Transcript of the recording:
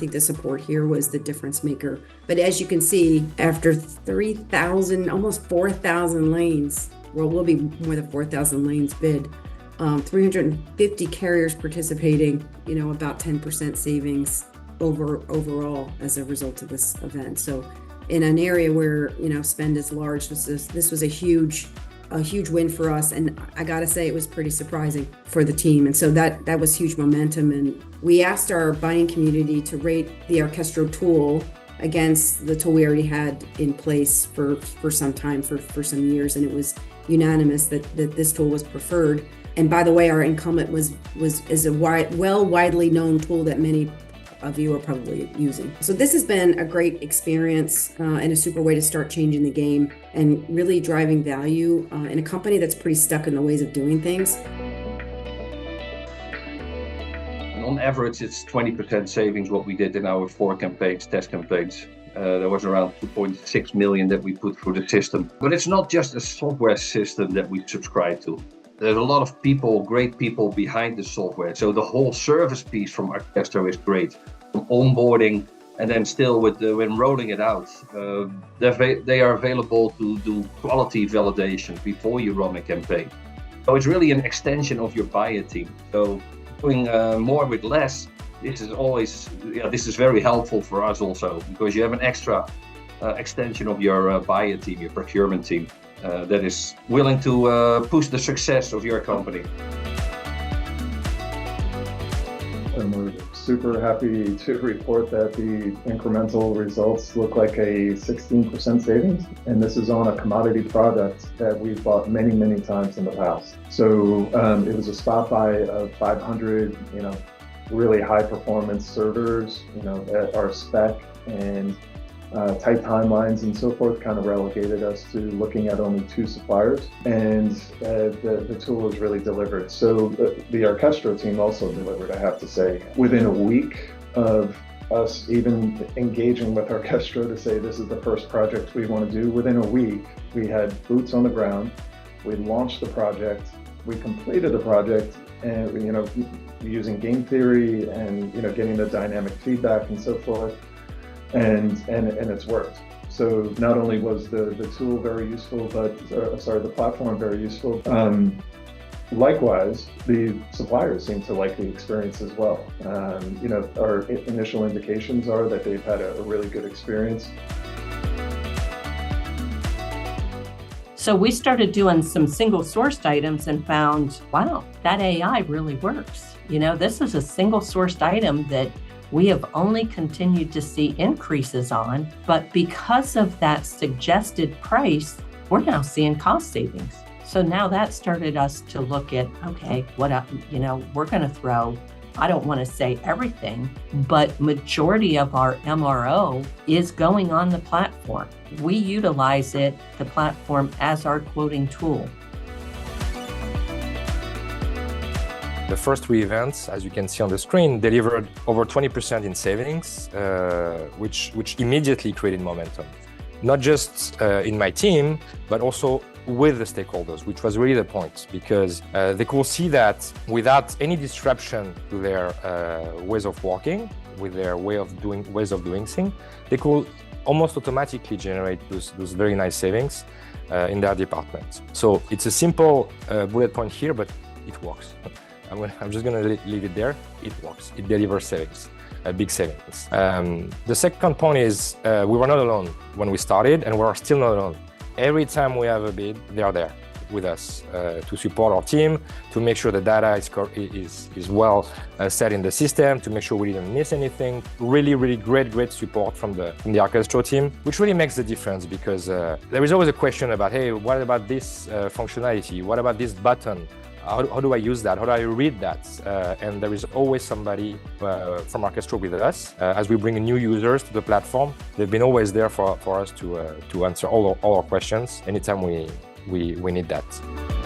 think the support here was the difference maker. But as you can see, after 3,000, almost 4,000 lanes, well, will be more than 4,000 lanes bid, 350 carriers participating, about 10% savings overall as a result of this event. So in an area where, spend is large, this was a huge win for us. And I gotta say, it was pretty surprising for the team. And so that was huge momentum. And we asked our buying community to rate the Arkestro tool against the tool we already had in place for some time, for some years. And it was unanimous that this tool was preferred. And by the way, our incumbent is a widely known tool that many of you are probably using. So this has been a great experience and a super way to start changing the game and really driving value in a company that's pretty stuck in the ways of doing things. And on average, it's 20% savings what we did in our 4 campaigns, test campaigns. There was around 2.6 million that we put through the system. But it's not just a software system that we subscribe to. There's a lot of people, great people behind the software. So the whole service piece from Arkestro is great. From onboarding and then still when rolling it out, they are available to do quality validation before you run a campaign. So it's really an extension of your buyer team. So doing more with less, this is very helpful for us also, because you have an extra extension of your buyer team, your procurement team. That is willing to push the success of your company. And we're super happy to report that the incremental results look like a 16% savings. And this is on a commodity product that we've bought many, many times in the past. So it was a spot buy of 500, really high performance servers, at our spec, and tight timelines and so forth kind of relegated us to looking at only 2 suppliers, and the tool was really delivered. So the Arkestro team also delivered, I have to say. Within a week of us even engaging with Arkestro to say this is the first project we want to do, within a week we had boots on the ground, we launched the project, we completed the project, and using game theory and getting the dynamic feedback and so forth. And it's worked. So not only was the tool very useful, but the platform very useful. Likewise, the suppliers seem to like the experience as well. Our initial indications are that they've had a really good experience. So we started doing some single sourced items and found, wow, that AI really works. This is a single sourced item that we have only continued to see increases on, but because of that suggested price, we're now seeing cost savings. So now that started us to look at, okay, we're going to throw, I don't want to say everything, but majority of our MRO is going on the platform. We utilize the platform as our quoting tool. The first 3 events, as you can see on the screen, delivered over 20% in savings, which immediately created momentum. Not just in my team, but also with the stakeholders, which was really the point, because they could see that without any disruption to their ways of working, with their ways of doing things, they could almost automatically generate those very nice savings in their departments. So it's a simple bullet point here, but it works. I'm just going to leave it there. It works. It delivers savings, big savings. The second point is we were not alone when we started, and we're still not alone. Every time we have a bid, they are there with us to support our team, to make sure the data is well set in the system, to make sure we didn't miss anything. Really, really great support from the Arkestro team, which really makes the difference, because there is always a question about, hey, what about this functionality? What about this button? How do I use that? How do I read that? And there is always somebody from Arkestro with us. As we bring new users to the platform, they've been always there for us to answer all our questions anytime we need that.